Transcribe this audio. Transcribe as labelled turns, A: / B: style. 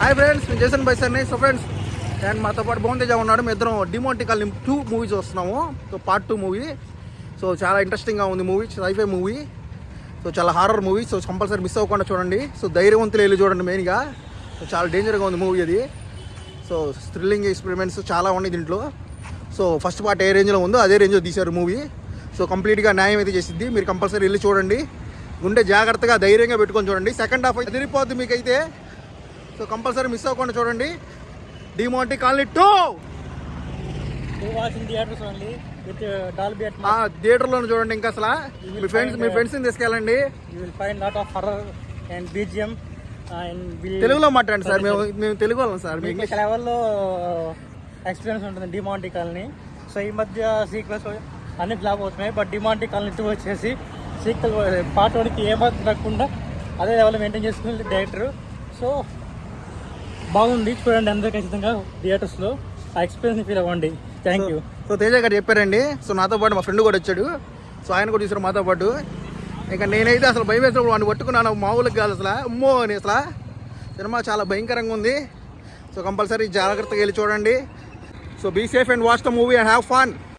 A: Hi friends, నేను Jason బైసర్ని. So friends, and మాతో పాటు భువన్ తేజ ఉన్నాడు. మేము ఇద్దరం డిమాంటీ కాలనీ 2 మూవీ చూస్తున్నాము. So part 2 movie. సో చాలా ఇంట్రెస్టింగ్గా ఉంది మూవీ, సైఫై మూవీ. సో చాలా horror movie. So compulsory miss అవ్వకుండా చూడండి. సో ధైర్యవంతులు వెళ్ళి చూడండి మెయిన్గా. సో చాలా డేంజర్గా ఉంది మూవీ అది. సో థ్రిల్లింగ్ ఎక్స్పెరిమెంట్స్ చాలా ఉన్నాయి దీంట్లో. సో ఫస్ట్ పార్ట్ ఏ రేంజ్లో ఉందో అదే రేంజ్లో తీశారు మూవీ. సో కంప్లీట్గా న్యాయం అయితే చేసిద్ది. మీరు కంపల్సరీ వెళ్ళి చూడండి. గుండె జాగ్రత్తగా ధైర్యంగా పెట్టుకొని చూడండి. సెకండ్ హాఫ్ అయితే తిరిగిపోద్ది మీకైతే. సో కంపల్సరీ మిస్ అవ్వకుండా చూడండి. డిమాంటీ కాలనీ 2 థియేటర్లో చూడండి. ఇంకా అసలు మీ ఫ్రెండ్స్ని తీసుకెళ్ళండి. తెలుగులో మాట్లాడండి సార్. మేము తెలుగు వాళ్ళం సార్. మీ ఇంగ్లీష్
B: లెవెల్లో ఎక్స్పీరియన్స్ ఉంటుంది డిమాంటీ కాలనీ. సో ఈ మధ్య సీక్వెల్స్ అన్ని ఫ్లాప్ అవుతున్నాయి. బట్ డిమాంటీ కాలనీ 2 వచ్చేసి సీక్వెల్ పార్ట్ 1కి ఏమాత్రం తగ్గకుండా అదే లెవెల్ మెయింటైన్ చేసుకుని డైరెక్టర్. సో బాగుంది, చూడండి అందరూ ఖచ్చితంగా థియేటర్స్లో ఆ ఎక్స్పీరియన్స్ ఫీల్ అవ్వండి. Thank you.
A: సో తేజ గారు చెప్పారండి. సో నాతో పాటు మా ఫ్రెండ్ కూడా వచ్చాడు. సో ఆయన కూడా చూసారు మాతో పాటు. ఇంకా నేనైతే అసలు భయం వేసినప్పుడు వాడిని పట్టుకున్నాను. మామూలుగా కాదు అసలు. అమ్మో అని అసలు సినిమా చాలా భయంకరంగా ఉంది. సో కంపల్సరీ జాగ్రత్తగా వెళ్ళి చూడండి. So be safe and watch the movie and have fun.